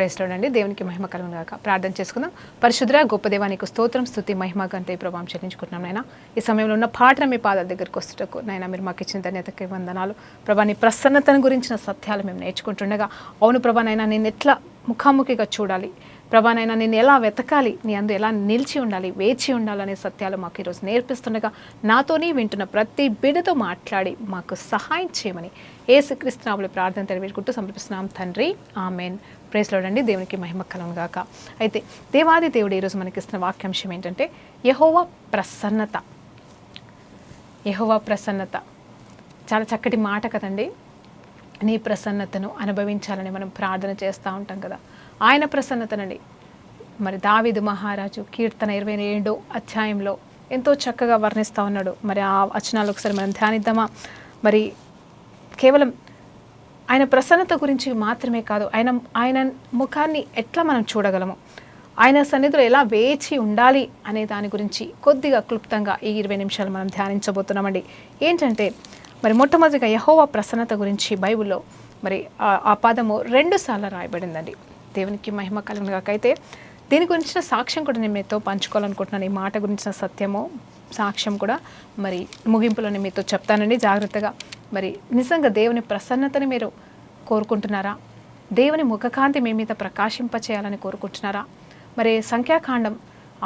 Praise lord అండి. దేవునికి మహిమ కలుగును గాక. ప్రార్థన చేసుకుందాం. పరిశుద్ధ గొప్ప దేవా నీకు స్తోత్రం, స్తుతి, మహిమ, ఘనత, ప్రభావం చెల్లించుకుంటున్నాం నాయన. ఈ సమయంలో ఉన్న పాటను మీ పాదాల దగ్గరికి వస్తుటకు నాయన మీరు మాకు ఇచ్చిన ధన్యతకి వందనాలు ప్రభా. నీ ప్రసన్నతను గురించిన సత్యాలు మేము నేర్చుకుంటుండగా అవును ప్రభా నైనా నేను ఎట్లా ముఖాముఖిగా చూడాలి ప్రభానైనా నేను ఎలా వెతకాలి, నీ అందు ఎలా నిలిచి ఉండాలి, వేచి ఉండాలనే సత్యాలు మాకు ఈరోజు నేర్పిస్తుండగా నాతోని వింటున్న ప్రతి బిడ్డతో మాట్లాడి మాకు సహాయం చేయమని యేసుక్రీస్తు నామములో ప్రార్థన తెలియజేసుకుంటూ సమర్పిస్తున్నాం తండ్రి, ఆమెన్. ప్రైజ్ లార్డ్ అండి. దేవునికి మహిమ కలుగును గాక. అయితే దేవాది దేవుడు ఈరోజు మనకి ఇస్తున్న వాక్యాంశం ఏంటంటే యెహోవా ప్రసన్నత. యెహోవా ప్రసన్నత చాలా చక్కటి మాట కదండి. నీ ప్రసన్నతను అనుభవించాలని మనం ప్రార్థన చేస్తూ ఉంటాం కదా. ఆయన ప్రసన్నతనండి మరి దావీదు మహారాజు కీర్తన 27వ అధ్యాయంలో ఎంతో చక్కగా వర్ణిస్తూ ఉన్నాడు. మరి ఆ వచనాలు ఒకసారి మనం ధ్యానిద్దామా? మరి కేవలం ఆయన ప్రసన్నత గురించి మాత్రమే కాదు, ఆయన ముఖాన్ని ఎట్లా మనం చూడగలము, ఆయన సన్నిధిలో ఎలా వేచి ఉండాలి అనే దాని గురించి కొద్దిగా క్లుప్తంగా ఈ 20 నిమిషాలు మనం ధ్యానించబోతున్నామండి. ఏంటంటే మరి మొట్టమొదటిగా యెహోవా ప్రసన్నత గురించి బైబిల్లో మరి ఆ పదము 2 సార్లు రాయబడిందండి. దేవునికి మహిమ కలుగును గాక. అయితే దీని గురించిన సాక్ష్యం కూడా నేను మీతో పంచుకోవాలనుకుంటున్నాను. ఈ మాట గురించిన సత్యము సాక్ష్యం కూడా మరి ముగింపులో నేను మీతో చెప్తానండి జాగ్రత్తగా. మరి నిజంగా దేవుని ప్రసన్నతని మీరు కోరుకుంటున్నారా? దేవుని ముఖకాంతి మీ మీద ప్రకాశింపచేయాలని కోరుకుంటున్నారా? మరి సంఖ్యాకాండం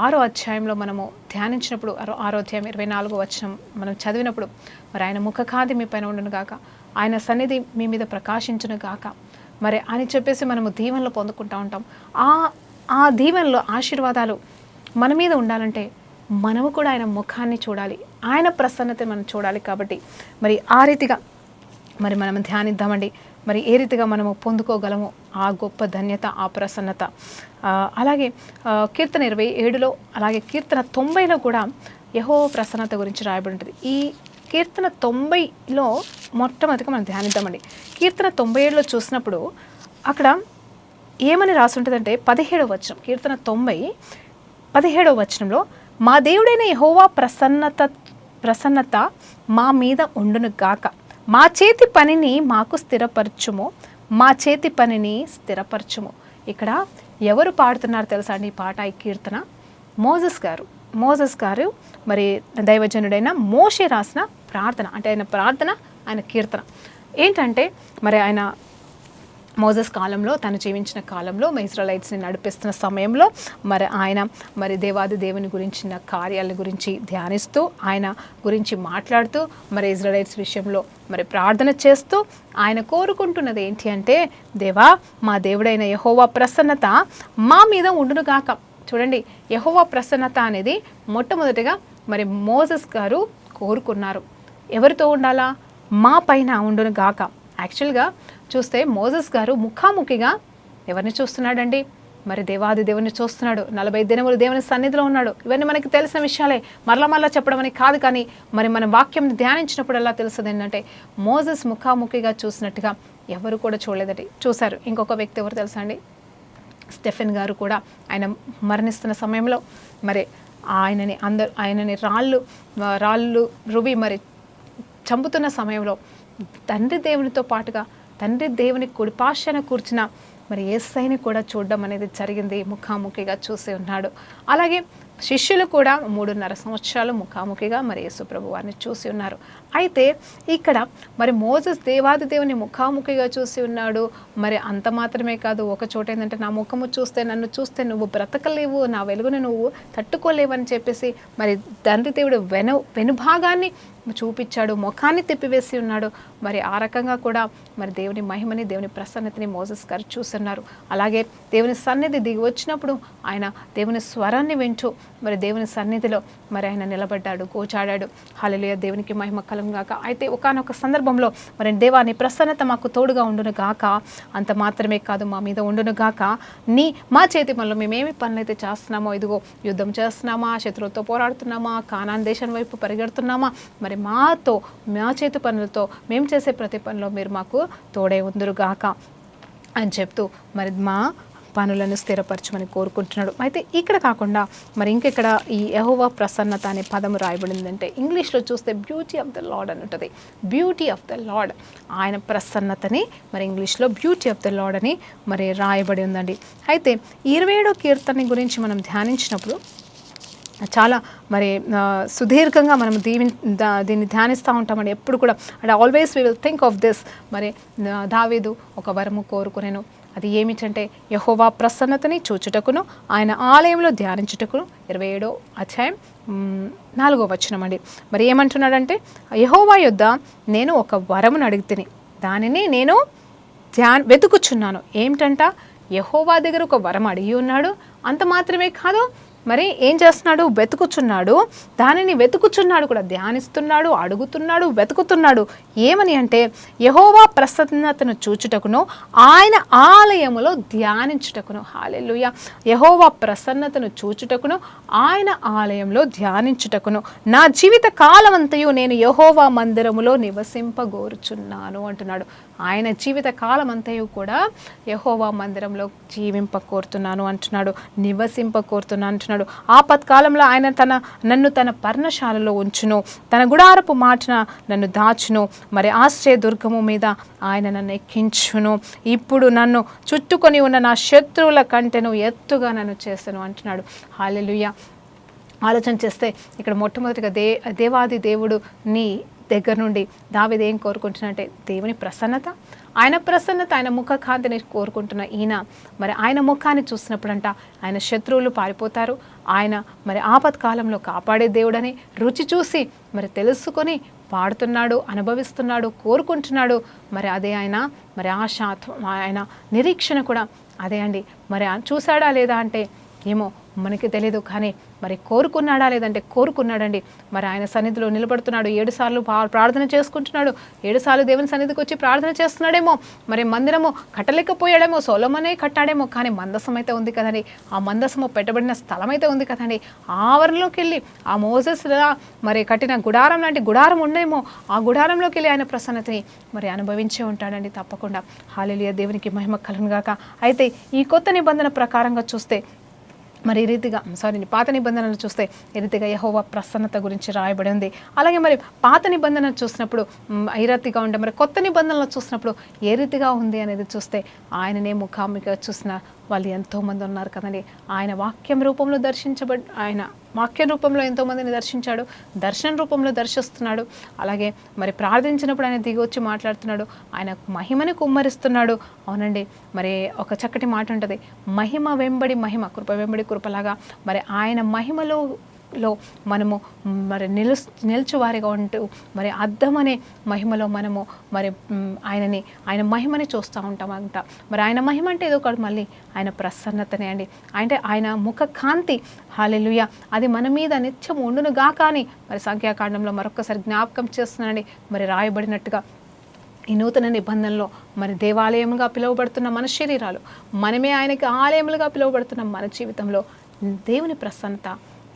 6వ అధ్యాయంలో మనము ధ్యానించినప్పుడు 6వ అధ్యాయం 24వ వచనం మనం చదివినప్పుడు మరి ఆయన ముఖకాంతి మీ పైన ఉండును గాక, ఆయన సన్నిధి మీ మీద ప్రకాశించును గాక మరి అని చెప్పేసి మనము దీవెనలు పొందుకుంటూ ఉంటాం. ఆ దీవెనలో ఆశీర్వాదాలు మన మీద ఉండాలంటే మనము కూడా ఆయన ముఖాన్ని చూడాలి, ఆయన ప్రసన్నత మనం చూడాలి. కాబట్టి మరి ఆ రీతిగా మరి మనం ధ్యానిద్దామండి. మరి ఏ రీతిగా మనము పొందుకోగలము ఆ గొప్ప ధన్యత, ఆ ప్రసన్నత. అలాగే కీర్తన 27లో అలాగే కీర్తన 90లో కూడా యెహోవా ప్రసన్నత గురించి రాయబడి ఉంటుంది. ఈ కీర్తన 90లో మొట్టమొదటిగా మనం ధ్యానిద్దామండి. కీర్తన 97లో చూసినప్పుడు అక్కడ ఏమని రాసి ఉంటుందంటే 17వ వచనం, కీర్తన 90 17వ వచనంలో మా దేవుడైన యెహోవా ప్రసన్నత మా మీద ఉండును గాక, మా చేతి పనిని మాకు స్థిరపరచుము, మా చేతి పనిని స్థిరపరచుము. ఇక్కడ ఎవరు పాడుతున్నారు తెలుసా అండి ఈ పాట, ఈ కీర్తన? మోజెస్ గారు మరి దైవజనుడైన మోషే రాసిన ప్రార్థన. అంటే ఆయన ప్రార్థన, ఆయన కీర్తన ఏంటంటే మరి ఆయన మోజెస్ కాలంలో, తను జీవించిన కాలంలో ఇజ్రాయెలైట్స్ని నడిపిస్తున్న సమయంలో మరి ఆయన మరి దేవాది దేవుని గురించిన కార్యాల గురించి ధ్యానిస్తూ, ఆయన గురించి మాట్లాడుతూ మరి ఇజ్రాయెలైట్స్ విషయంలో మరి ప్రార్థన చేస్తూ ఆయన కోరుకుంటున్నది ఏంటి అంటే, దేవా మా దేవుడైన యెహోవా ప్రసన్నత మా మీద ఉండునుగాక. చూడండి, యెహోవా ప్రసన్నత అనేది మొట్టమొదటిగా మరి మోజెస్ గారు కోరుకున్నారు. ఎవరితో ఉండాలా? మా పైన ఉండును గాక. యాక్చువల్గా చూస్తే మోజెస్ గారు ముఖాముఖిగా ఎవరిని చూస్తున్నాడండి? మరి దేవాది దేవుని చూస్తున్నాడు. 40 దినములు దేవుని సన్నిధిలో ఉన్నాడు. ఇవన్నీ మనకి తెలిసిన విషయాలే, మరలా చెప్పడం అని కాదు. కానీ మరి మన వాక్యం ధ్యానించినప్పుడల్లా తెలుస్తుంది ఏంటంటే మోజెస్ ముఖాముఖిగా చూసినట్టుగా ఎవరు కూడా చూడలేదటి. చూశారు. ఇంకొక వ్యక్తి ఎవరు తెలుసా అండి? స్టెఫెన్ గారు కూడా ఆయన మరణిస్తున్న సమయంలో మరి ఆయనని రాళ్ళు రువి మరి చంపుతున్న సమయంలో తండ్రి దేవునితో పాటుగా తండ్రి దేవుని కుడిపార్శ్వన కూర్చున్న మరి యేసయ్యని కూడా చూడడం అనేది జరిగింది. ముఖాముఖిగా చూసి ఉన్నాడు. అలాగే శిష్యులు కూడా 3.5 సంవత్సరాలు ముఖాముఖిగా మరి యేసు ప్రభు వారిని చూసి ఉన్నారు. అయితే ఇక్కడ మరి మోజెస్ దేవాది దేవుని ముఖాముఖిగా చూసి ఉన్నాడు. మరి అంత మాత్రమే కాదు, ఒక చోట ఏంటంటే నా ముఖము చూస్తే, నన్ను చూస్తే నువ్వు బ్రతకలేవు, నా వెలుగును నువ్వు తట్టుకోలేవు అని చెప్పేసి మరి తండ్రి దేవుడు వెనుభాగాన్ని చూపించాడు, ముఖాన్ని తిప్పివేసి ఉన్నాడు. మరి ఆ రకంగా కూడా మరి దేవుని మహిమని, దేవుని ప్రసన్నతని మోజెస్ గారు చూస్తున్నారు. అలాగే దేవుని సన్నిధి దిగి వచ్చినప్పుడు ఆయన దేవుని స్వరాన్ని వింటూ మరి దేవుని సన్నిధిలో మరి ఆయన నిలబడ్డాడు, కూర్చాడాడు. హల్లెలూయా, దేవునికి మహిమ కలుగును గాక. అయితే ఒకానొక సందర్భంలో మరి దేవాని ప్రసన్నత మాకు తోడుగా ఉండును గాక, అంత మాత్రమే కాదు మా మీద ఉండును గాక, మా చేతి పనులు మేమేమి పనులైతే చేస్తున్నామో, ఇదిగో యుద్ధం చేస్తున్నామా, శత్రువుతో పోరాడుతున్నామా, కానాన్ దేశం వైపు పరిగెడుతున్నామా, మరి మా చేతి పనులతో మేము చేసే ప్రతి పనిలో మీరు మాకు తోడే ఉందురుగాక అని చెప్తూ మరి మా పనులను స్థిరపరచమని కోరుకుంటున్నాడు. అయితే ఇక్కడ కాకుండా మరి ఇంకెక్కడ ఈ యెహోవా ప్రసన్నత అనే పదము రాయబడిందంటే ఇంగ్లీష్లో చూస్తే బ్యూటీ ఆఫ్ ద లార్డ్ అని ఉంటుంది. బ్యూటీ ఆఫ్ ద లార్డ్, ఆయన ప్రసన్నతని మరి ఇంగ్లీష్లో బ్యూటీ ఆఫ్ ద లార్డ్ అని మరి రాయబడి ఉందండి. అయితే 27వ కీర్తన గురించి మనం ధ్యానించినప్పుడు చాలా మరి సుదీర్ఘంగా మనం దీన్ని ధ్యానిస్తూ ఉంటామండి ఎప్పుడు కూడా. And always we will think of this. మరి దావీదు ఒక వరము కోరుకునేను, అది ఏమిటంటే యెహోవా ప్రసన్నతని చూచుటకును ఆయన ఆలయంలో ధ్యానించుటకును. 27వ అధ్యాయం 4వ వచనం అండి. మరి ఏమంటున్నాడంటే, యెహోవా యొద్ద నేను ఒక వరమును అడిగితిని, దానిని నేను వెతుకుచున్నాను. ఏమిటంట, యెహోవా దగ్గర ఒక వరం అడిగి ఉన్నాడు. అంత మాత్రమే కాదు, మరి ఏం చేస్తున్నాడు, వెతుకుచున్నాడు. దానిని వెతుకుచున్నాడు కూడా, ధ్యానిస్తున్నాడు, అడుగుతున్నాడు, వెతుకుతున్నాడు. ఏమని అంటే యెహోవా ప్రసన్నతను చూచుటకును ఆయన ఆలయములో ధ్యానించుటకును. హల్లెలూయా. యెహోవా ప్రసన్నతను చూచుటకును ఆయన ఆలయంలో ధ్యానించుటకును నా జీవిత కాలమంతయు నేను యెహోవా మందిరములో నివసింపగోరుచున్నాను అంటున్నాడు. ఆయన జీవిత కాలమంతయు కూడా యెహోవా మందిరంలో జీవింపకోరుతున్నాను అంటున్నాడు, నివసింపకోరుతున్నాను అంటున్నాడు. ఆపత్కాలంలో ఆయన నన్ను తన పర్ణశాలలో ఉంచును, తన గుడారపు మాటన నన్ను దాచును, మరి ఆశ్రయ దుర్గము మీద ఆయన నన్ను ఎక్కించును. ఇప్పుడు నన్ను చుట్టుకొని ఉన్న నా శత్రువుల కంటెను ఎత్తుగా నన్ను చేస్తాను అంటున్నాడు. హల్లెలూయా. ఆలోచన చేస్తే ఇక్కడ మొట్టమొదటిగా దేవాది దేవుడు నీ దగ్గర నుండి దావీదు ఏం కోరుకుంటున్నాడంటే దేవుని ప్రసన్నత, ఆయన ప్రసన్నత, ఆయన ముఖ కాంతిని కోరుకుంటున్న ఈయన మరి ఆయన ముఖాన్ని చూసినప్పుడంట ఆయన శత్రువులు పారిపోతారు. ఆయన మరి ఆపత్కాలంలో కాపాడే దేవుడని రుచి చూసి మరి తెలుసుకొని పాడుతున్నాడు, అనుభవిస్తున్నాడు, కోరుకుంటున్నాడు. మరి అదే ఆయన మరి ఆశ, ఆయన నిరీక్షణ కూడా అదే అండి. మరి చూశాడా లేదా అంటే ఏమో మనకి తెలియదు, కానీ మరి కోరుకున్నాడా లేదంటే కోరుకున్నాడండి. మరి ఆయన సన్నిధిలో నిలబడుతున్నాడు, 7 సార్లు ప్రార్థన చేసుకుంటున్నాడు, 7 సార్లు దేవుని సన్నిధికి వచ్చి ప్రార్థన చేస్తున్నాడేమో. మరి మందిరము కట్టలేకపోయాడేమో, సొలొమోనే కట్టాడేమో, కానీ మందసం అయితే ఉంది కదండి, ఆ మందసము పెట్టబడిన స్థలం అయితే ఉంది కదండి. ఆవరణలోకి వెళ్ళి ఆ మోసెస్ మరి కట్టిన గుడారం లాంటి గుడారం ఉండేమో, ఆ గుడారంలోకి వెళ్ళి ఆయన ప్రసన్నతని మరి అనుభవించే ఉంటాడండి తప్పకుండా. హల్లెలూయా, దేవునికి మహిమ కలుగును గాక. అయితే ఈ కొత్త నిబంధన ప్రకారంగా చూస్తే మరి ఈ రీతిగా పాత నిబంధనలు చూస్తే ఈ రీతిగా యెహోవా ప్రసన్నత గురించి రాయబడి ఉంది. అలాగే మరి పాత నిబంధనలు చూసినప్పుడు ఈ రీతిగా ఉండే, మరి కొత్త నిబంధనలు చూసినప్పుడు ఏ రీతిగా ఉంది అనేది చూస్తే ఆయననే ముఖాముఖిగా చూసిన వాళ్ళు ఎంతోమంది ఉన్నారు కదండి. ఆయన వాక్యం రూపంలో ఆయన వాక్య రూపంలో ఎంతోమందిని దర్శించాడు, దర్శన రూపంలో దర్శిస్తున్నాడు. అలాగే మరి ప్రార్థించినప్పుడు ఆయన దిగి వచ్చి మాట్లాడుతున్నాడు, ఆయన మహిమని కుమ్మరిస్తున్నాడు. అవునండి, మరి ఒక చక్కటి మాట ఉంటుంది, మహిమ వెంబడి మహిమ, కృప వెంబడి కృపలాగా మరి ఆయన మహిమలో మనము మరి నిలుచువారిగా ఉంటూ మరి అద్దమనే మహిమలో మనము మరి ఆయన మహిమని చూస్తూ ఉంటామంట. మరి ఆయన మహిమ అంటే ఏదో ఒకటి మళ్ళీ ఆయన ప్రసన్నతనే అండి. అంటే ఆయన ముఖ కాంతి, హల్లెలూయా, అది మన మీద నిత్యం ఉండును గాక అని మరి సంఖ్యాకాండంలో మరొకసారి జ్ఞాపకం చేస్తున్నానండి. మరి రాయబడినట్టుగా ఈ నూతన నిబంధనలో మరి దేవాలయముగా పిలువబడుతున్న మన శరీరాలు, మనమే ఆయనకి ఆలయములుగా పిలువబడుతున్న మన జీవితంలో దేవుని ప్రసన్నత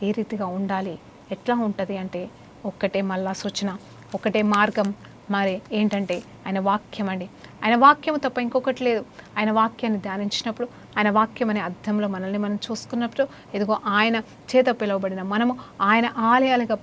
ఏ రీతిగా ఉండాలి, ఎట్లా ఉంటుంది అంటే ఒక్కటే మళ్ళా సూచన, ఒకటే మార్గం. మరి ఏంటంటే ఆయన వాక్యం అండి. ఆయన వాక్యం తప్ప ఇంకొకటి లేదు. ఆయన వాక్యాన్ని ధ్యానించినప్పుడు, ఆయన వాక్యం అనే అర్థంలో మనల్ని మనం చూసుకున్నప్పుడు, ఇదిగో ఆయన చేత పిలువబడిన మనము ఆయన ఆలయాలుగా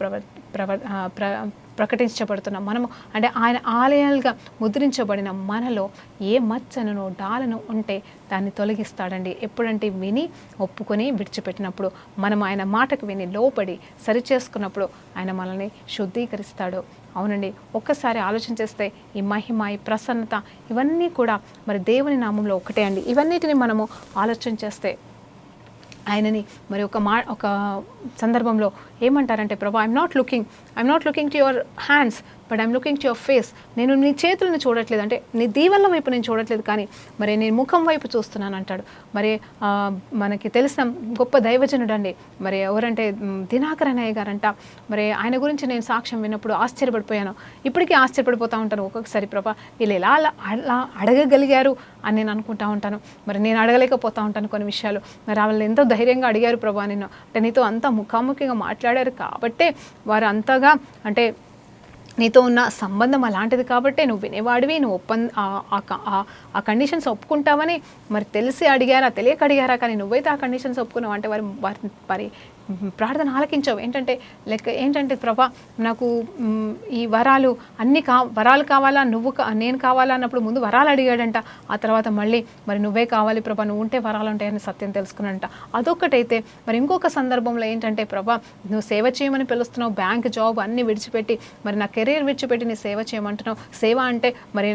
ప్రకటించబడుతున్న మనము, అంటే ఆయన ఆలయాలుగా ముద్రించబడిన మనలో ఏ మచ్చను డాలను ఉంటే దాన్ని తొలగిస్తాడండి. ఎప్పుడంటే విని ఒప్పుకొని విడిచిపెట్టినప్పుడు, మనం ఆయన మాటకు విని లోపడి సరిచేసుకున్నప్పుడు ఆయన మనల్ని శుద్ధీకరిస్తాడు. అవునండి, ఒక్కసారి ఆలోచన చేస్తే ఈ మహిమ, ఈ ప్రసన్నత ఇవన్నీ కూడా మరి దేవుని నామంలో ఒకటే అండి. ఇవన్నిటిని మనము ఆలోచన చేస్తే ఆయనని మరి ఒక సందర్భంలో ఏమంటారంటే, ప్రభా I'm not looking to your hands but I'm looking to your face. నేను నీ చేతులను చూడట్లేదు, అంటే నీ దీవెనల వైపు నేను చూడట్లేదు, కానీ మరి నేను ముఖం వైపు చూస్తున్నాను అంటాడు. మరి మనకి తెలిసిన గొప్ప దైవజనుడు అండి, మరి ఎవరంటే దినాకరనయ్య గారంట. మరి ఆయన గురించి నేను సాక్ష్యం విన్నప్పుడు ఆశ్చర్యపడిపోయాను, ఇప్పటికీ ఆశ్చర్యపడిపోతూ ఉంటాను ఒక్కొక్కసారి. ప్రభా వీళ్ళు ఎలా అలా అడగగలిగారు అని నేను అనుకుంటా ఉంటాను. మరి నేను అడగలేకపోతూ ఉంటాను కొన్ని విషయాలు. మరి వాళ్ళు ఎంతో ధైర్యంగా అడిగారు ప్రభా నిన్ను, అంటే నీతో అంత ముఖాముఖిగా మాట్లాడారు కాబట్టే వారు అంతగా అంటే నీతో ఉన్న సంబంధం అలాంటిది కాబట్టి నువ్వు వినేవాడివి, నువ్వు ఆ కండిషన్స్ ఒప్పుకుంటావని మరి తెలిసి అడిగారా తెలియక అడిగారా, కానీ నువ్వైతే ఆ కండిషన్స్ ఒప్పుకున్నావు అంటే వారి ప్రార్థన ఆలకించావు. ఏంటంటే ప్రభా నాకు ఈ వరాలు వరాలు కావాలా, నేను కావాలా అన్నప్పుడు ముందు వరాలు అడిగాడంట. ఆ తర్వాత మళ్ళీ మరి నువ్వే కావాలి ప్రభా, నువ్వు ఉంటే వరాలు ఉంటాయని సత్యం తెలుసుకున్నాడంట. అదొక్కటైతే మరి ఇంకొక సందర్భంలో ఏంటంటే ప్రభా నువ్వు సేవ చేయమని పిలుస్తున్నావు, బ్యాంక్ జాబ్ అన్నీ విడిచిపెట్టి మరి నా కెరీర్ విడిచిపెట్టి నీ సేవ చేయమంటున్నావు. సేవ అంటే మరి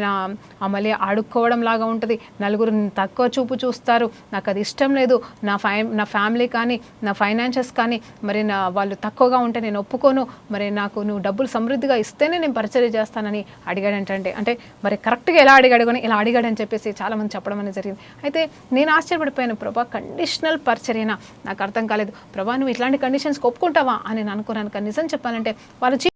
మళ్ళీ ఆడుకోవడం లాగా ఉంటుంది, నలుగురు తక్కువ చూపు చూస్తారు, నాకు అది ఇష్టం లేదు, నా ఫ్యామిలీ కానీ నా ఫైనాన్షియల్స్ కానీ మరి వాళ్ళు తక్కువగా ఉంటే నేను ఒప్పుకోను, మరి నాకు నువ్వు డబ్బులు సమృద్ధిగా ఇస్తేనే నేను పరిచర్య చేస్తానని అడిగాడంటే అంటే మరి కరెక్ట్గా ఎలా అడిగాడు కానీ ఇలా అడిగాడని చెప్పేసి చాలామంది చెప్పడం అనేది జరిగింది. అయితే నేను ఆశ్చర్యపడిపోయాను, ప్రభా కండిషనల్ పరిచర్యనా నాకు అర్థం కాలేదు, ప్రభా నువ్వు ఇట్లాంటి కండిషన్స్కి ఒప్పుకుంటావా అని నేను అనుకున్నాను. కానీ నిజం చెప్పాలంటే వాళ్ళు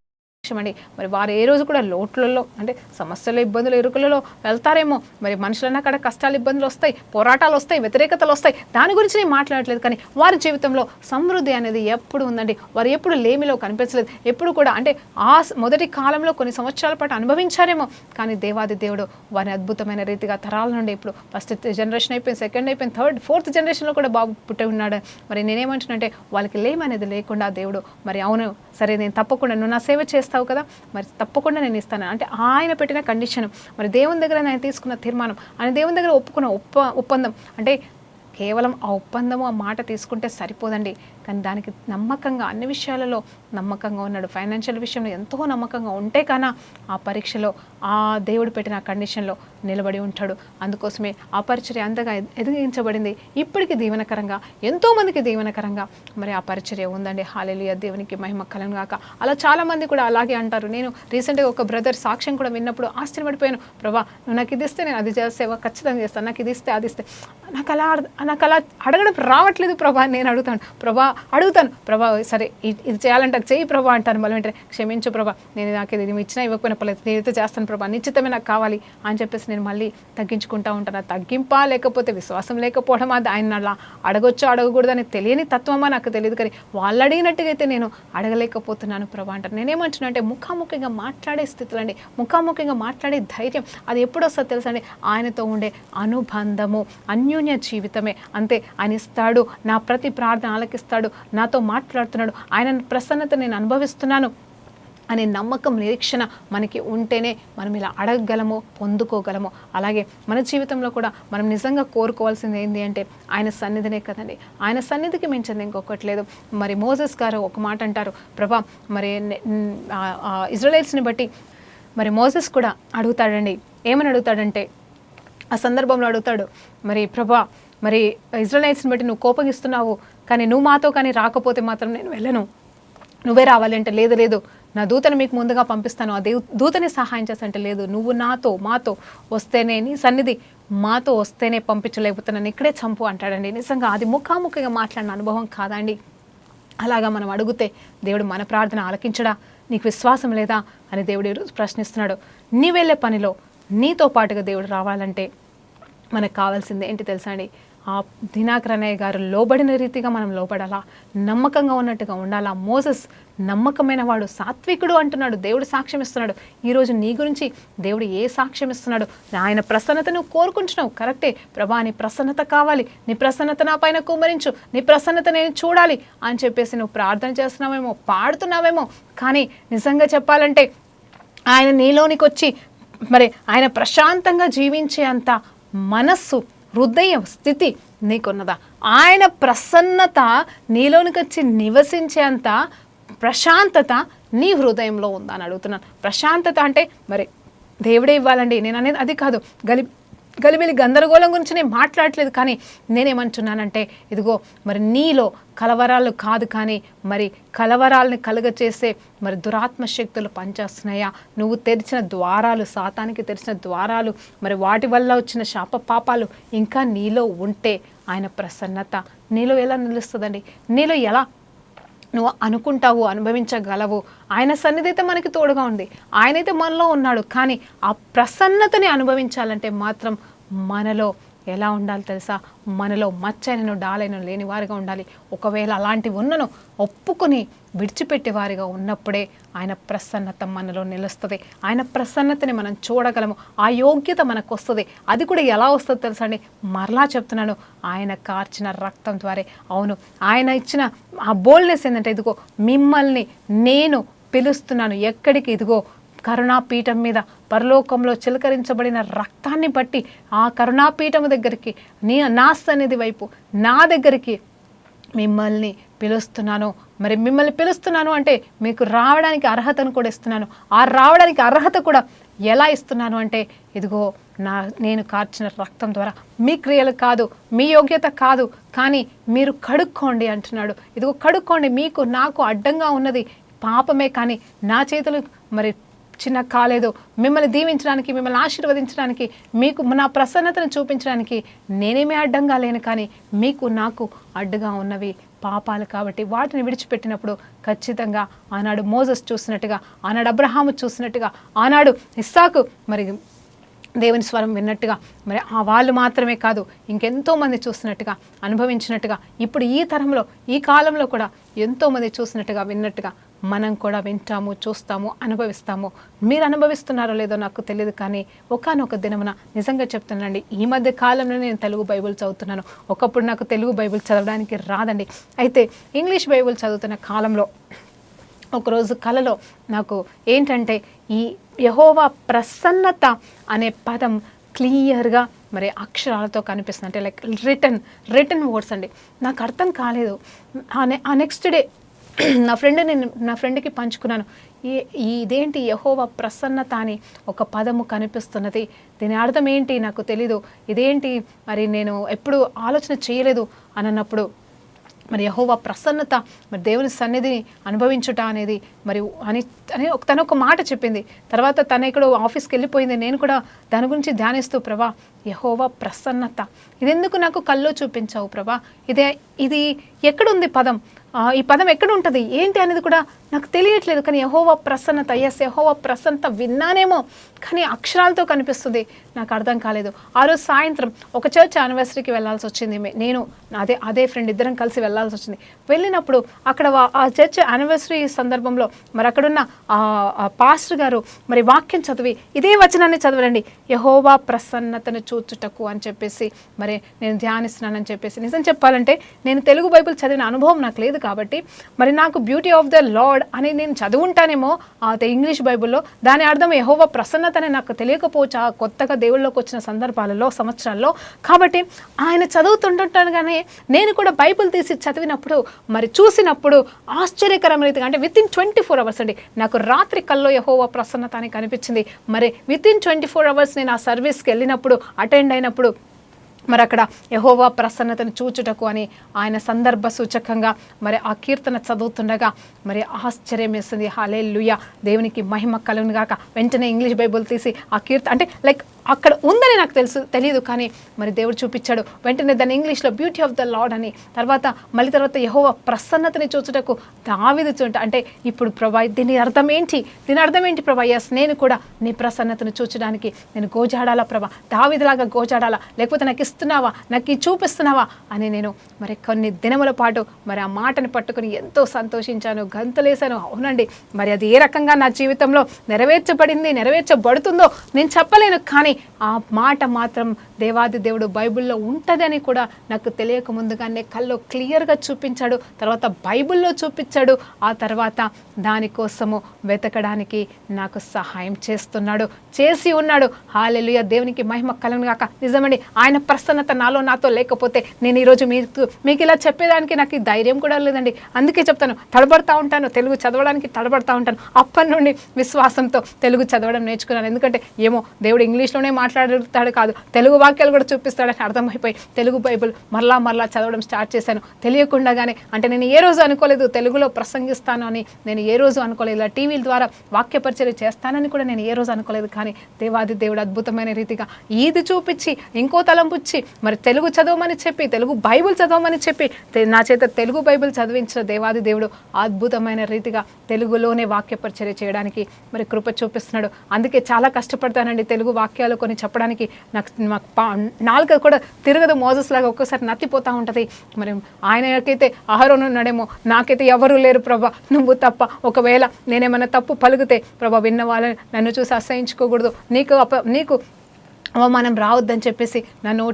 అండి మరి వారు ఏ రోజు కూడా లోట్లలో అంటే సమస్యలు ఇబ్బందులు ఇరుకులలో వెళ్తారేమో, మరి మనుషులన్నా అక్కడ కష్టాలు ఇబ్బందులు వస్తాయి, పోరాటాలు వస్తాయి, వ్యతిరేకతలు వస్తాయి, దాని గురించి నేను మాట్లాడట్లేదు. కానీ వారి జీవితంలో సమృద్ధి అనేది ఎప్పుడు ఉందండి, వారు ఎప్పుడు లేమిలో కనిపించలేదు, ఎప్పుడు కూడా అంటే ఆ మొదటి కాలంలో కొన్ని సంవత్సరాల పాటు అనుభవించారేమో, కానీ దేవాది దేవుడు వారిని అద్భుతమైన రీతిగా తరాల నుండి ఇప్పుడు ఫస్ట్ జనరేషన్ అయిపోయింది, సెకండ్ అయిపోయింది, థర్డ్ ఫోర్త్ జనరేషన్లో కూడా బాబు పుట్టి ఉన్నాడు. మరి నేనేమంటున్నానంటే వాళ్ళకి లేమనేది లేకుండా దేవుడు మరి అవును సరే నేను తప్పకుండా నువ్వు నా సేవ చేస్తావు కదా, మరి తప్పకుండా నేను ఇస్తాను అంటే ఆయన పెట్టిన కండిషన్, మరి దేవుని దగ్గర నేను తీసుకున్న తీర్మానం, ఆయన దేవుని దగ్గర ఒప్పుకున్న ఒప్పందం అంటే కేవలం ఆ ఒప్పందము ఆ మాట తీసుకుంటే సరిపోదండి, కానీ దానికి నమ్మకంగా అన్ని విషయాలలో నమ్మకంగా ఉన్నాడు. ఫైనాన్షియల్ విషయంలో ఎంతో నమ్మకంగా ఉంటే కానీ ఆ పరీక్షలో ఆ దేవుడు పెట్టిన ఆ కండిషన్లో నిలబడి ఉంటాడు. అందుకోసమే ఆ పరిచర్య అంతగా ఎదిగించబడింది, ఇప్పటికీ దీవెనకరంగా ఎంతోమందికి దీవెనకరంగా మరి ఆ పరిచర్య ఉందండి. హల్లెలూయా, దేవునికి మహిమ కలుగును గాక. అలా చాలామంది కూడా అలాగే అంటారు. నేను రీసెంట్గా ఒక బ్రదర్ సాక్ష్యం కూడా విన్నప్పుడు ఆశ్చర్యపడిపోయాను, ప్రభా నువ్వు నాకు ఇది ఇస్తే నేను అది చేసేవా, ఖచ్చితంగా చేస్తాను, నాకు ఇది ఇస్తే అది ఇస్తే, నాకు అలా అడగడం రావట్లేదు ప్రభా, నేను అడుగుతాను ప్రభా సరే ఇది చేయాలంటే అది చేయి ప్రభా అంటాను, మళ్ళీ వెంటనే క్షమించు ప్రభా, నేను నాకు ఇది ఇచ్చినా ఇవ్వకపోయినా పర్లేదు, నేనైతే చేస్తాను ప్రభా, నిశ్చితమే నాకు కావాలి అని చెప్పేసి నేను మళ్ళీ తగ్గించుకుంటా ఉంటాను. తగ్గింపా లేకపోతే విశ్వాసం లేకపోవడమా, ఆయన అలా అడగొచ్చో అడగకూడదని తెలియని తత్వమా నాకు తెలియదు, కానీ వాళ్ళు అడిగినట్టుగా అయితే నేను అడగలేకపోతున్నాను ప్రభా అంటారు. నేనేమంటున్నా అంటే ముఖాముఖిగా మాట్లాడే స్థితులు అండి, ముఖాముఖిగా మాట్లాడే ధైర్యం అది ఎప్పుడు వస్తుందో తెలుసండి, ఆయనతో ఉండే అనుబంధము, అన్యోన్య జీవితమే. అంతే, ఆయన ఇస్తాడు, నా ప్రతి ప్రార్థన ఆలకిస్తాడు, నాతో మాట్లాడుతున్నాడు, ఆయన ప్రసన్నత నేను అనుభవిస్తున్నాను అనే నమ్మకం నిరీక్షణ మనకి ఉంటేనే మనం ఇలా అడగగలము, పొందుకోగలము. అలాగే మన జీవితంలో కూడా మనం నిజంగా కోరుకోవాల్సింది ఏంటి అంటే ఆయన సన్నిధినే కదండి, ఆయన సన్నిధికి మించింది ఇంకొకటి లేదు. మరి మోసెస్ గారు ఒక మాట అంటారు, ప్రభా మరి ఇజ్రాయెల్స్ని బట్టి మరి మోసెస్ కూడా అడుగుతాడండి, ఏమని అడుగుతాడంటే ఆ సందర్భంలో అడుగుతాడు, మరి ప్రభా మరి ఇజ్రాయెల్స్ని బట్టి నువ్వు కోపగిస్తున్నావు, కానీ నువ్వు మాతో కానీ రాకపోతే మాత్రం నేను వెళ్ళను, నువ్వే రావాలి అంటే లేదు నా దూతను మీకు ముందుగా పంపిస్తాను, ఆ దూతని సహాయం చేస్తంటే లేదు, నువ్వు మాతో వస్తేనే, నీ సన్నిధి మాతో వస్తేనే పంపించలేకపోతే నన్ను ఇక్కడే చంపు అంటాడండి. నిజంగా అది ముఖాముఖిగా మాట్లాడిన అనుభవం కాదండి. అలాగా మనం అడిగితే దేవుడు మన ప్రార్థన ఆలకించడా, నీకు విశ్వాసం లేదా అని దేవుడు ప్రశ్నిస్తున్నాడు. నీ వెళ్ళే పనిలో నీతో పాటుగా దేవుడు రావాలంటే మనకు కావాల్సింది ఏంటి తెలుసా అండి, ఆ దినాకర్ అన్నయ్య గారు లోబడిన రీతిగా మనం లోబడాలా, నమ్మకంగా ఉన్నట్టుగా ఉండాలా. మోసెస్ నమ్మకమైన వాడు, సాత్వికుడు అంటున్నాడు, దేవుడు సాక్ష్యం ఇస్తున్నాడు. ఈరోజు నీ గురించి దేవుడు ఏ సాక్ష్యం ఇస్తున్నాడు, ఆయన ప్రసన్నతను కోరుకుంటున్నావు, కరెక్టే ప్రభా నీ ప్రసన్నత కావాలి, నీ ప్రసన్నత నా పైన కుమ్మరించు, నీ ప్రసన్నత నేను చూడాలి అని చెప్పేసి నువ్వు ప్రార్థన చేస్తున్నావేమో, పాడుతున్నావేమో, కానీ నిజంగా చెప్పాలంటే ఆయన నీలోనికి వచ్చి మరి ఆయన ప్రశాంతంగా జీవించే అంత మనస్సు, హృదయ స్థితి నీకున్నదా? ఆయన ప్రసన్నత నీలోనికి వచ్చి నివసించేంత ప్రశాంతత నీ హృదయంలో ఉందా అని అడుగుతున్నాను. ప్రశాంతత అంటే మరి దేవుడే ఇవ్వాలండి, నేను అనేది అది కాదు, గలిబిలి గందరగోళం గురించి నేను మాట్లాడట్లేదు, కానీ నేనేమంటున్నానంటే ఇదిగో మరి నీలో కలవరాలు కాదు, కానీ మరి కలవరాలని కలుగచేసే మరి దురాత్మ శక్తులు పనిచేస్తున్నాయా, నువ్వు తెరిచిన ద్వారాలు, సాతానికి తెరిచిన ద్వారాలు, మరి వాటి వల్ల వచ్చిన శాప పాపాలు ఇంకా నీలో ఉంటే ఆయన ప్రసన్నత నీలో ఎలా నిలుస్తుందండి, నీలో ఎలా నువ్వు అనుకుంటావు, అనుభవించగలవు. ఆయన సన్నిధి అయితే మనకి తోడుగా ఉంది, ఆయనైతే మనలో ఉన్నాడు, కానీ ఆ ప్రసన్నతని అనుభవించాలంటే మాత్రం మనలో ఎలా ఉండాలి తెలుసా? మనలో మచ్చైనను డాలైన లేని వారిగా ఉండాలి. ఒకవేళ అలాంటివి ఉన్నను ఒప్పుకొని విడిచిపెట్టేవారిగా ఉన్నప్పుడే ఆయన ప్రసన్నత మనలో నిలుస్తుంది. ఆయన ప్రసన్నతని మనం చూడగలము. ఆ యోగ్యత మనకు వస్తుంది. అది కూడా ఎలా వస్తుందో తెలుసా అండి? మరలా చెప్తున్నాను, ఆయన కార్చిన రక్తం ద్వారా. అవును, ఆయన ఇచ్చిన ఆ బోల్డ్నెస్ ఏంటంటే, ఇదిగో మిమ్మల్ని నేను పిలుస్తున్నాను. ఎక్కడికి? ఇదిగో కరుణాపీఠం మీద పరలోకంలో చిలకరించబడిన రక్తాన్ని బట్టి ఆ కరుణాపీఠం దగ్గరికి, నా సన్నిధి వైపు, నా దగ్గరికి మిమ్మల్ని పిలుస్తున్నాను. మరి మిమ్మల్ని పిలుస్తున్నాను అంటే మీకు రావడానికి అర్హతను కూడా ఇస్తున్నాను. ఆ రావడానికి అర్హత కూడా ఎలా ఇస్తున్నాను అంటే, ఇదిగో నేను కార్చిన రక్తం ద్వారా. మీ క్రియలు కాదు, మీ యోగ్యత కాదు, కానీ మీరు కడుక్కోండి అంటున్నాడు. ఇదిగో కడుక్కోండి. మీకు నాకు అడ్డంగా ఉన్నది పాపమే, కానీ నా చేతులు మరి చిన్న కాలేదు. మిమ్మల్ని దీవించడానికి, మిమ్మల్ని ఆశీర్వదించడానికి, మీకు నా ప్రసన్నతను చూపించడానికి నేనేమీ అడ్డంగా లేను, కానీ మీకు నాకు అడ్డుగా ఉన్నవి పాపాలు. కాబట్టి వాటిని విడిచిపెట్టినప్పుడు ఖచ్చితంగా ఆనాడు మోసెస్ చూసినట్టుగా, ఆనాడు అబ్రహాము చూసినట్టుగా, ఆనాడు ఇస్సాకు మరి దేవుని స్వరం విన్నట్టుగా, మరి వాళ్ళు మాత్రమే కాదు ఇంకెంతోమంది చూసినట్టుగా, అనుభవించినట్టుగా, ఇప్పుడు ఈ తరంలో ఈ కాలంలో కూడా ఎంతోమంది చూసినట్టుగా, విన్నట్టుగా మనం కూడా వింటాము, చూస్తాము, అనుభవిస్తాము. మీరు అనుభవిస్తున్నారో లేదో నాకు తెలియదు, కానీ ఒకానొక దినమున నిజంగా చెప్తున్నానండి, ఈ మధ్య కాలంలో నేను తెలుగు బైబిల్ చదువుతున్నాను. ఒకప్పుడు నాకు తెలుగు బైబిల్ చదవడానికి రాదండి. అయితే ఇంగ్లీష్ బైబిల్ చదువుతున్న కాలంలో ఒకరోజు కలలో నాకు ఏంటంటే, ఈ యెహోవా ప్రసన్నత అనే పదం క్లియర్గా మరి అక్షరాలతో కనిపిస్తుంది. అంటే లైక్ రిటర్న్ వర్డ్స్ అండి. నాకు అర్థం కాలేదు. ఆ నెక్స్ట్ డే నా ఫ్రెండ్కి పంచుకున్నాను. ఇదేంటి యెహోవా ప్రసన్నత అని ఒక పదము కనిపిస్తున్నది, దీని అర్థం ఏంటి నాకు తెలీదు, ఇదేంటి మరి నేను ఎప్పుడు ఆలోచన చేయలేదు అని అన్నప్పుడు, మరి యెహోవా ప్రసన్నత, మరి దేవుని సన్నిధిని అనుభవించుట అనేది మరి అని తను ఒక మాట చెప్పింది. తర్వాత తను ఇక్కడ ఆఫీస్కి వెళ్ళిపోయింది. నేను కూడా దాని గురించి ధ్యానిస్తూ, ప్రభా యెహోవా ప్రసన్నత, ఇదెందుకు నాకు కల్లో చూపించావు ప్రభా, ఇది ఎక్కడుంది పదం, ఈ పదం ఎక్కడ ఉంటుంది ఏంటి అనేది కూడా నాకు తెలియట్లేదు. కానీ యెహోవా ప్రసన్నత, యెహోవా ప్రసన్నత విన్నానేమో, కానీ అక్షరాలతో కనిపిస్తుంది, నాకు అర్థం కాలేదు. ఆ రోజు సాయంత్రం ఒక చర్చ్ యానివర్సరీకి వెళ్ళాల్సి వచ్చింది. నేను అదే ఫ్రెండ్ ఇద్దరం కలిసి వెళ్ళాల్సి వచ్చింది. వెళ్ళినప్పుడు అక్కడ ఆ చర్చ్ యానివర్సరీ సందర్భంలో మరి అక్కడున్న పాస్టర్ గారు మరి వాక్యం చదివి ఇదే వచనాన్ని చదవరండి, యెహోవా ప్రసన్నతను చూచుటకు అని చెప్పేసి మరి నేను ధ్యానిస్తున్నానని చెప్పేసి. నిజం చెప్పాలంటే నేను తెలుగు బైబిల్ చదివిన అనుభవం నాకు లేదు కాబట్టి, మరి నాకు బ్యూటీ ఆఫ్ ద లార్డ్ అని నేను చదువుంటానేమో అదే ఇంగ్లీష్ బైబిల్లో, దాని అర్థం యెహోవా ప్రసన్నత అని నాకు తెలియకపోవచ్చు ఆ కొత్తగా దేవుళ్ళలోకి వచ్చిన సందర్భాలలో, సంవత్సరాల్లో. కాబట్టి ఆయన చదువుతుండగానే నేను కూడా బైబిల్ తీసి చదివినప్పుడు మరి చూసినప్పుడు ఆశ్చర్యకరమైన రీతిగా, అంటే విత్ ఇన్ 24 hours అండి, నాకు రాత్రి కల్లో యెహోవా ప్రసన్నత అని కనిపించింది. మరి విత్ ఇన్ 24 hours నేను ఆ సర్వీస్కి వెళ్ళినప్పుడు, అటెండ్ అయినప్పుడు మరి అక్కడ యెహోవా ప్రసన్నతను చూచుటకు అని ఆయన సందర్భ సూచకంగా మరి ఆ కీర్తన చదువుతుండగా మరి ఆశ్చర్యం వేస్తుంది. హల్లెలూయా, దేవునికి మహిమ కలుగును గాక. వెంటనే ఇంగ్లీష్ బైబుల్ తీసి ఆ అంటే లైక్ అక్కడ ఉందని నాకు తెలియదు, కానీ మరి దేవుడు చూపించాడు. వెంటనే దాని ఇంగ్లీష్లో బ్యూటీ ఆఫ్ ద లార్డ్ అని, తర్వాత యెహోవా ప్రసన్నతని చూచుటకు దావీదు అంటే ఇప్పుడు ప్రభా దీని అర్థం ఏంటి ప్రభా? ఎస్, నేను కూడా నీ ప్రసన్నతను చూచడానికి నేను గోజాడాలా ప్రభా, దావీదులాగా గోజాడాలా, లేకపోతే నాకు ఇస్తున్నావా, నాకు చూపిస్తున్నావా అని నేను మరి కొన్ని దినముల పాటు మరి ఆ మాటని పట్టుకుని ఎంతో సంతోషించాను, గంతులేశాను. అవునండి, మరి అది ఏ రకంగా నా జీవితంలో నెరవేర్చబడుతుందో నేను చెప్పలేను, కానీ ఆ మాట మాత్రం దేవాది దేవుడు బైబిల్లో ఉంటుందని కూడా నాకు తెలియక ముందుగానే కల్లో క్లియర్గా చూపించాడు. తర్వాత బైబిల్లో చూపించాడు. ఆ తర్వాత దానికోసము వెతకడానికి నాకు సహాయం చేసి ఉన్నాడు. హల్లెలూయా, దేవునికి మహిమ కలుగును గాక. నిజమండి, ఆయన ప్రసన్నత నాతో లేకపోతే నేను ఈరోజు మీకు ఇలా చెప్పేదానికి నాకు ఈ ధైర్యం కూడా లేదండి. అందుకే చెప్తాను, తడబడతా ఉంటాను, తెలుగు చదవడానికి తడబడతా ఉంటాను. అప్పటి నుండి విశ్వాసంతో తెలుగు చదవడం నేర్చుకున్నాను. ఎందుకంటే ఏమో దేవుడు ఇంగ్లీష్లోనే మాట్లాడుతాడు కాదు, తెలుగు వాక్యాలు కూడా చూపిస్తాడని అర్థమైపోయి తెలుగు బైబిల్ మరలా చదవడం స్టార్ట్ చేశాను తెలియకుండానే. అంటే నేను ఏ రోజు అనుకోలేదు తెలుగులో ప్రసంగిస్తాను అని, నేను ఏ రోజు అనుకోలేదు. ఇలా టీవీల ద్వారా వాక్య పరిచర్య చేస్తానని కూడా నేను ఏ రోజు అనుకోలేదు. కానీ దేవాది దేవుడు అద్భుతమైన రీతిగా ఇది చూపించి, ఇంకో తలంపుచ్చి మరి తెలుగు చదవమని చెప్పి, తెలుగు బైబిల్ చదవమని చెప్పి నా చేత తెలుగు బైబిల్ చదివించిన దేవాది దేవుడు అద్భుతమైన రీతిగా తెలుగులోనే వాక్య పరిచర్య చేయడానికి మరి కృప చూపిస్తున్నాడు. అందుకే చాలా కష్టపడతానండి తెలుగు వాక్యాలు విషయాలు కొన్ని చెప్పడానికి నాకు నాలుక కూడా తిరగదు, మోజెస్ లాగా ఒక్కోసారి నత్తిపోతూ ఉంటుంది. మరి ఆయనకైతే అహరోను ఉన్నాడేమో, నాకైతే ఎవరూ లేరు ప్రభా నువ్వు తప్ప. ఒకవేళ నేనేమైనా తప్పు పలికితే ప్రభా విన్న వాళ్ళని నన్ను చూసి అసహించుకోకూడదు, నీకు అవమానం రావద్దని చెప్పేసి నన్ను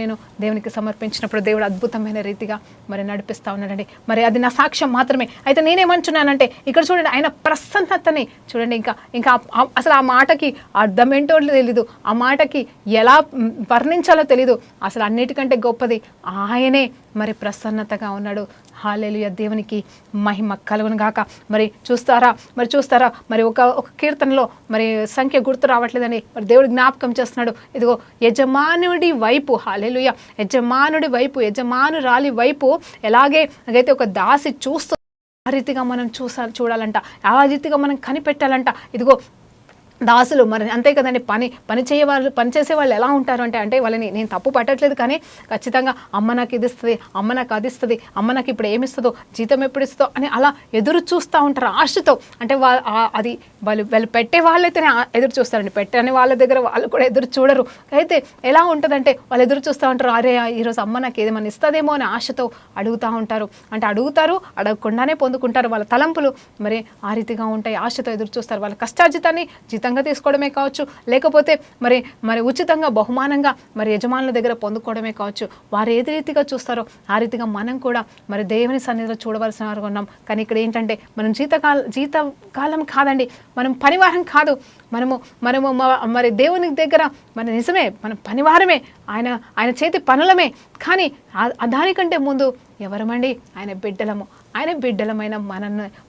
నేను దేవునికి సమర్పించినప్పుడు దేవుడు అద్భుతమైన రీతిగా మరి నడిపిస్తూ ఉన్నాడండి. మరి అది నా సాక్ష్యం మాత్రమే. అయితే నేనేమంటున్నానంటే ఇక్కడ చూడండి, ఆయన ప్రసన్నతని చూడండి. ఇంకా అసలు ఆ మాటకి అర్థం ఏంటో తెలీదు, ఆ మాటకి ఎలా వర్ణించాలో తెలీదు. అసలు అన్నిటికంటే గొప్పది ఆయనే మరి ప్రసన్నతగా ఉన్నాడు. హల్లెలూయా, దేవునికి మహిమ కలుగును గాక. మరి చూస్తారా మరి ఒక కీర్తనలో మరి సంఖ్య గుర్తు రావట్లేదని మరి దేవుడు జ్ఞాపకం చేస్తున్నాడు. ఇదిగో యజమానుడి వైపు, హల్లెలూయా, యజమానురాలి వైపు ఎలాగే అయితే ఒక దాసి చూస్తూ ఆ రీతిగా మనం చూడాలంట, ఆ రీతిగా మనం కనిపెట్టాలంట. ఇదిగో దాసులు మరి అంతే కదండి, పనిచేసే వాళ్ళు ఎలా ఉంటారు అంటే వాళ్ళని నేను తప్పు పట్టట్లేదు, కానీ ఖచ్చితంగా అమ్మ నాకు ఇది ఇస్తుంది, అమ్మ నాకు అది ఇస్తుంది, అమ్మ నాకు ఇప్పుడు ఏమిస్తుందో, జీతం ఎప్పుడు ఇస్తుందో అని అలా ఎదురు చూస్తూ ఉంటారు ఆశతో. అంటే అది వాళ్ళు పెట్టే వాళ్ళైతేనే ఎదురు చూస్తారండి, పెట్టని వాళ్ళ దగ్గర వాళ్ళు కూడా ఎదురు చూడరు. అయితే ఎలా ఉంటుందంటే వాళ్ళు ఎదురు చూస్తూ ఉంటారు, అరే ఈరోజు అమ్మ నాకు ఏదేమన్నా ఇస్తుందేమో అని ఆశతో అడుగుతూ ఉంటారు. అంటే అడగకుండానే పొందుకుంటారు. వాళ్ళ తలంపులు మరి ఆ రీతిగా ఉంటాయి, ఆశతో ఎదురు చూస్తారు. వాళ్ళ కష్టార్జితాన్ని తీసుకోవడమే కావచ్చు, లేకపోతే మరి ఉచితంగా బహుమానంగా మరి యజమానుల దగ్గర పొందుకోవడమే కావచ్చు. వారు ఏది రీతిగా చూస్తారో ఆ రీతిగా మనం కూడా మరి దేవుని సన్నిధిలో చూడవలసిన వారు ఉన్నాం. కానీ ఇక్కడ ఏంటంటే మనం జీతకాలం కాదండి, మనం పనివారం కాదు, మనము మరి దేవుని దగ్గర మన నిజమే మనం పనివారమే, ఆయన చేతి పనులమే. కానీ దానికంటే ముందు ఎవరమండి? ఆయన బిడ్డలమైన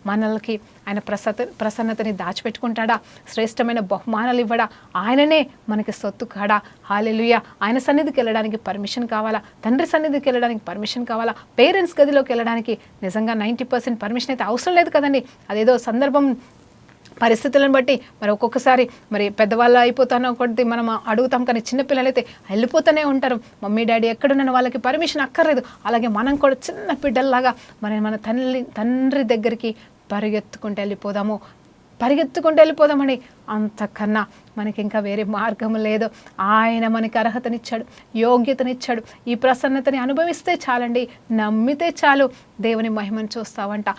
మనల్కి ఆయన ప్రసన్నతని దాచిపెట్టుకుంటాడా? శ్రేష్టమైన బహుమానాలు ఇవ్వడా? ఆయననే మనకి సొత్తు కాడా? హల్లెలూయా. ఆయన సన్నిధికి వెళ్ళడానికి పర్మిషన్ కావాలా? తండ్రి సన్నిధికి వెళ్ళడానికి పర్మిషన్ కావాలా? పేరెంట్స్ గదిలోకి వెళ్ళడానికి నిజంగా 90% పర్మిషన్ అయితే అవసరం లేదు కదండి. అదేదో సందర్భం పరిస్థితులను బట్టి మరి ఒక్కొక్కసారి మరి పెద్దవాళ్ళు అయిపోతానో కొద్ది మనం అడుగుతాం, కానీ చిన్నపిల్లలైతే వెళ్ళిపోతూనే ఉంటారు. మమ్మీ డాడీ ఎక్కడున్న వాళ్ళకి పర్మిషన్ అక్కర్లేదు. అలాగే మనం కూడా చిన్న బిడ్డల్లాగా మన తండ్రి దగ్గరికి పరిగెత్తుకుంటూ వెళ్ళిపోదామని అంతకన్నా మనకి ఇంకా వేరే మార్గం లేదు. ఆయన మనకి అర్హతనిచ్చాడు, యోగ్యతనిచ్చాడు. ఈ ప్రసన్నతని అనుభవిస్తే చాలండి, నమ్మితే చాలు దేవుని మహిమను చూస్తావంట.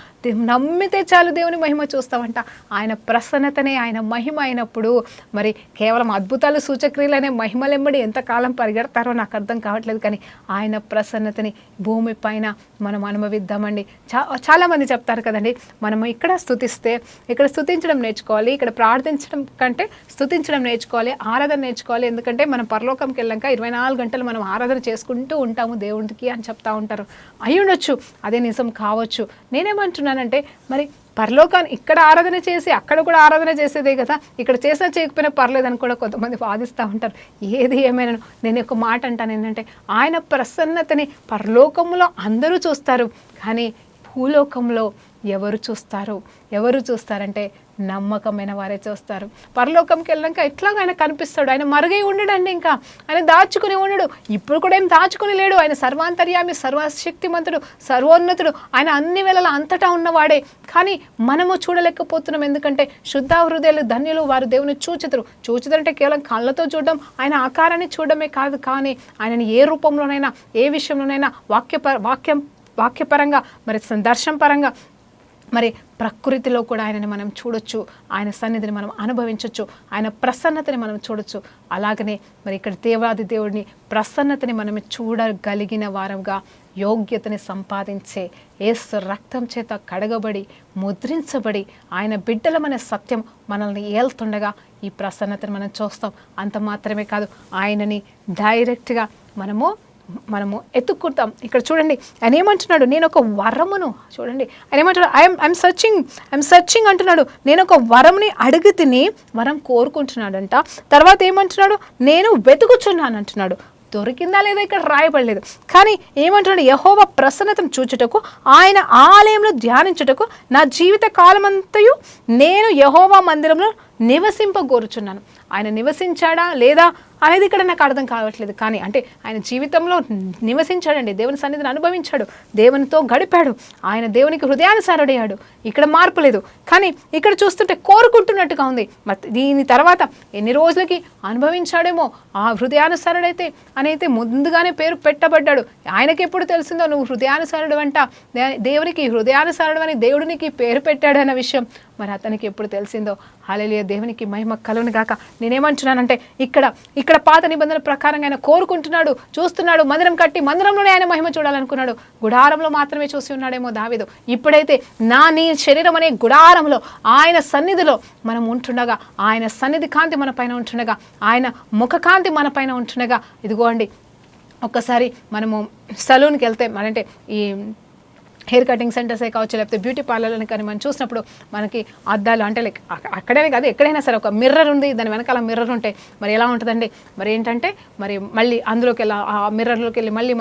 నమ్మితే చాలు దేవుని మహిమ చూస్తావంట. ఆయన ప్రసన్నతనే ఆయన మహిమ అయినప్పుడు మరి కేవలం అద్భుతాలు సూచక్రియలనే మహిమలెంబడి ఎంతకాలం పరిగెడతారో నాకు అర్థం కావట్లేదు. కానీ ఆయన ప్రసన్నతని భూమి పైన మనం అనుభవిద్దామండి. చాలామంది చెప్తారు కదండి, మనము ఇక్కడ స్తుతించడం నేర్చుకోవాలి, ఇక్కడ ప్రార్థించడం కంటే స్తుతించడం నేర్చుకోవాలి, ఆరాధన నేర్చుకోవాలి. ఎందుకంటే మనం పరలోకంకి వెళ్ళాక 24 గంటలు మనం ఆరాధన చేసుకుంటూ ఉంటాము దేవుడికి అని చెప్తా ఉంటారు. అయి ఉండొచ్చు, అదే నిజం కావచ్చు. నేనేమంటున్నానంటే మరి పరలోకాన్ని ఇక్కడ ఆరాధన చేసి అక్కడ కూడా ఆరాధన చేసేదే కదా, ఇక్కడ చేసినా చేయకపోయినా పర్లేదని కూడా కొంతమంది వాదిస్తూ ఉంటారు. ఏది ఏమైనా నేను ఒక మాట అంటాను ఏంటంటే, ఆయన ప్రసన్నతని పరలోకంలో అందరూ చూస్తారు, కానీ భూలోకంలో ఎవరు చూస్తారంటే నమ్మకమైన వారే చూస్తారు. పరలోకంకి వెళ్ళాక ఎట్లాగా ఆయన కనిపిస్తాడు, ఆయన మరుగై ఉండడండి, ఇంకా ఆయన దాచుకుని ఉండడు. ఇప్పుడు కూడా ఏం దాచుకుని లేడు. ఆయన సర్వాంతర్యామి, సర్వశక్తిమంతుడు, సర్వోన్నతుడు, ఆయన అన్ని వేళలా అంతటా ఉన్నవాడే. కానీ మనము చూడలేకపోతున్నాం. ఎందుకంటే శుద్ధ హృదయాలు ధన్యులు, వారు దేవుని చూచుతారంటే కేవలం కళ్ళతో చూడడం, ఆయన ఆకారాన్ని చూడడమే కాదు, కానీ ఆయనని ఏ రూపంలోనైనా ఏ విషయంలోనైనా వాక్యపరంగా మరి దర్శన పరంగా మరి ప్రకృతిలో కూడా ఆయనని మనం చూడొచ్చు, ఆయన సన్నిధిని మనం అనుభవించవచ్చు, ఆయన ప్రసన్నతని మనం చూడొచ్చు. అలాగనే మరి ఇక్కడ దేవాది దేవుడిని ప్రసన్నతని మనం చూడగలిగిన వారంగా యోగ్యతని సంపాదించే యేసు రక్తం చేత కడగబడి ముద్రించబడి ఆయన బిడ్డలమనే సత్యం మనల్ని ఏల్తుండగా ఈ ప్రసన్నతని మనం చూస్తాం. అంత మాత్రమే కాదు, ఆయనని డైరెక్ట్గా మనము ఎత్తుక్కుంటాం. ఇక్కడ చూడండి ఆయన ఏమంటున్నాడు, నేను ఒక వరమును, చూడండి ఆయన ఏమంటున్నాడు, ఐఎమ్ సర్చింగ్ అంటున్నాడు. నేను ఒక వరముని అడిగి తిని వరం కోరుకుంటున్నాడంట. తర్వాత ఏమంటున్నాడు, నేను వెతుకుచున్నాను అంటున్నాడు. దొరికిందా లేదా ఇక్కడ రాయబడలేదు, కానీ ఏమంటున్నాడు, యెహోవా ప్రసన్నతను చూచుటకు, ఆయన ఆలయంలో ధ్యానించుటకు నా జీవిత కాలమంతయు నేను యెహోవా మందిరంలో నివసింపగోరుచున్నాను. ఆయన నివసించాడా లేదా అనేది ఇక్కడ నాకు అర్థం కావట్లేదు. కానీ అంటే ఆయన జీవితంలో నివసించాడండి, దేవుని సన్నిధిని అనుభవించాడు, దేవునితో గడిపాడు, ఆయన దేవునికి హృదయానుసారుడయ్యాడు. ఇక్కడ మార్పు లేదు. కానీ ఇక్కడ చూస్తుంటే కోరుకుంటున్నట్టుగా ఉంది. మరి దీని తర్వాత ఎన్ని రోజులకి అనుభవించాడేమో ఆ హృదయానుసారుడైతే అనైతే ముందుగానే పేరు పెట్టబడ్డాడు. ఆయనకి ఎప్పుడు తెలిసిందో నువ్వు హృదయానుసారుడు అంట, దేవునికి హృదయానుసారుడు అని దేవుడినికి పేరు పెట్టాడు అన్న విషయం మరి అతనికి ఎప్పుడు తెలిసిందో. హల్లెలూయా, దేవునికి మహిమ కలుగును గాక. నేనేమంటున్నానంటే ఇక్కడ పాత నిబంధనల ప్రకారంగా ఆయన కోరుకుంటున్నాడు, చూస్తున్నాడు. మందిరం కట్టి మందిరంలోనే ఆయన మహిమ చూడాలనుకున్నాడు. గుడారంలో మాత్రమే చూసి ఉన్నాడేమో దావీదు. ఇప్పుడైతే నీ శరీరం అనే గుడారంలో ఆయన సన్నిధిలో మనం ఉంటుండగా, ఆయన సన్నిధి కాంతి మన పైన ఉంటుండగా, ఆయన ముఖ కాంతి మన పైన ఉంటుండగా, ఇదిగో అండి ఒక్కసారి మనము సలూన్కి వెళ్తే అంటే ఈ హెయిర్ కటింగ్ సెంటర్సే కావచ్చు, లేకపోతే బ్యూటీ పార్లర్లని కానీ మనం చూసినప్పుడు మనకి అద్దాలు అంటే లైక్ అక్కడనే కాదు ఎక్కడైనా సరే ఒక మిర్రర్ ఉంది, దాని వెనకాల మిర్రర్ ఉంటే మరి ఎలా ఉంటుందండి. మరి ఏంటంటే మరి మళ్ళీ అందులోకి వెళ్ళి ఆ మిర్రర్లోకి వెళ్ళి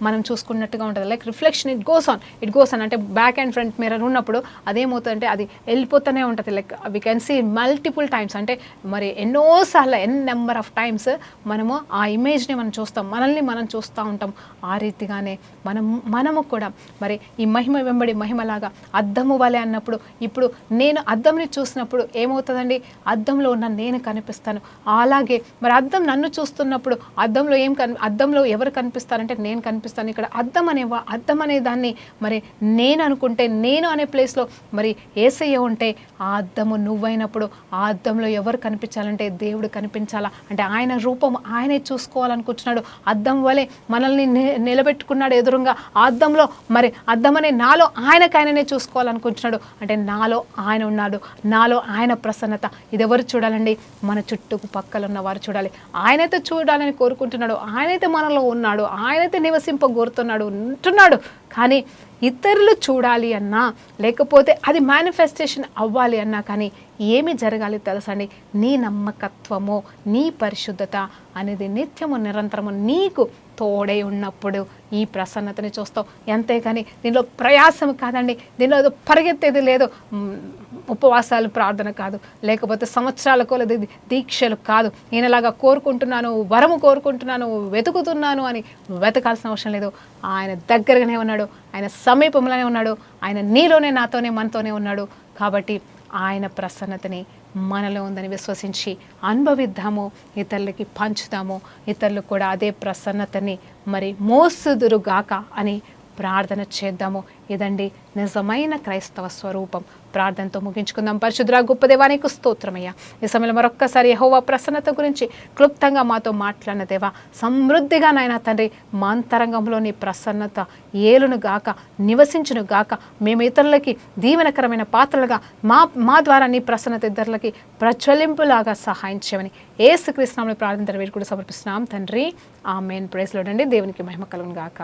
మనం చూసుకున్నట్టుగా ఉంటుంది. Like reflection it goes on అంటే బ్యాక్ అండ్ ఫ్రంట్ మిర్రర్ ఉన్నప్పుడు అదేమవుతుందంటే అది వెళ్ళిపోతూనే ఉంటుంది. Like we can see multiple times అంటే మరి ఎన్నోసార్లు నెంబర్ ఆఫ్ టైమ్స్ మనము ఆ ఇమేజ్ని మనం చూస్తాం, మనల్ని మనం చూస్తూ ఉంటాం. ఆ రీతిగానే మనము కూడా మరి ఈ మహిమ వెంబడి మహిమలాగా అద్దము వలె అన్నప్పుడు ఇప్పుడు నేను అద్దంని చూసినప్పుడు ఏమవుతుందండి, అద్దంలో ఉన్న నేను కనిపిస్తాను. అలాగే మరి అద్దం నన్ను చూస్తున్నప్పుడు అద్దంలో ఎవరు కనిపిస్తారంటే నేను కనిపిస్తాను. ఇక్కడ అద్దం అనే దాన్ని మరి నేను అనుకుంటే, నేను అనే ప్లేస్లో మరి యేసయ్య ఉంటే ఆ అద్దము నువ్వైనప్పుడు ఆ అద్దంలో ఎవరు కనిపించాలంటే దేవుడు కనిపించాలా. అంటే ఆయన రూపం ఆయనే చూసుకోవాలనుకుంటున్నాడు. అద్దం వలె మనల్ని నిలబెట్టుకున్నాడు ఎదురుగా. ఆ అద్దంలో మరి అద్దమనే నాలో ఆయనకైనానే చూసుకోవాలనుకుంటున్నాడు. అంటే నాలో ఆయన ఉన్నాడు, నాలో ఆయన ప్రసన్నత. ఇది ఎవరు చూడాలండి? మన చుట్టుపక్కల ఉన్న వారు చూడాలి. ఆయనైతే చూడాలని కోరుకుంటున్నాడు, ఆయనైతే మనలో ఉన్నాడు, ఆయనైతే నివసింపగోరుతున్నాడు ఉంటున్నాడు. కానీ ఇతరులు చూడాలి అన్నా, లేకపోతే అది మేనిఫెస్టేషన్ అవ్వాలి అన్నా కానీ ఏమి జరగాలి తెలుసండి? నీ నమ్మకత్వము, నీ పరిశుద్ధత అనేది నిత్యము నిరంతరము నీకు తోడై ఉన్నప్పుడు ఈ ప్రసన్నతని చూస్తావు. అంతేకాని దీనిలో ప్రయాసం కాదండి, దీనిలో ఏదో పరిగెత్తేది లేదు, ఉపవాసాలు ప్రార్థన కాదు, లేకపోతే సంవత్సరాల కొలది దీక్షలు కాదు. నేనలాగా కోరుకుంటున్నాను, వరము కోరుకుంటున్నాను, వెతుకుతున్నాను అని వెతకాల్సిన అవసరం లేదు. ఆయన దగ్గరగానే ఉన్నాడు, ఆయన సమీపంలోనే ఉన్నాడు, ఆయన నీలోనే, నాతోనే, మనతోనే ఉన్నాడు. కాబట్టి ఆయన ప్రసన్నతని మనలో ఉందని విశ్వసించి అనుభవిద్దాము, ఇతరులకి పంచుదాము, ఇతరులు కూడా అదే ప్రసన్నతని మరి మోసుదురుగాక అని ప్రార్థన చేద్దాము. ఇదండి నిజమైన క్రైస్తవ స్వరూపం. ప్రార్థనతో ముగించుకుందాం. పరిశుద్ధ గొప్ప దేవానికి స్తోత్రమయ్యా. ఈ సమయంలో మరొక్కసారి యెహోవా ప్రసన్నత గురించి క్లుప్తంగా మాతో మాట్లాడిన దేవా, సమృద్ధిగా నాయన తండ్రి మా అంతరంగంలో నీ ప్రసన్నత ఏలును గాక, నివసించును గాక. మేము ఇతరులకి దీవెనకరమైన పాత్రలుగా మా ద్వారా నీ ప్రసన్నత ఇతరులకి ప్రజ్వలింపులాగా సహాయం చేయమని యేసుక్రీస్తు నామములో ప్రార్థన వీరు కూడా సమర్పిస్తున్నాం తండ్రి. ఆమేన్. ప్రైజ్ లార్డ్ అండి. దేవునికి మహిమ కలుగును గాక.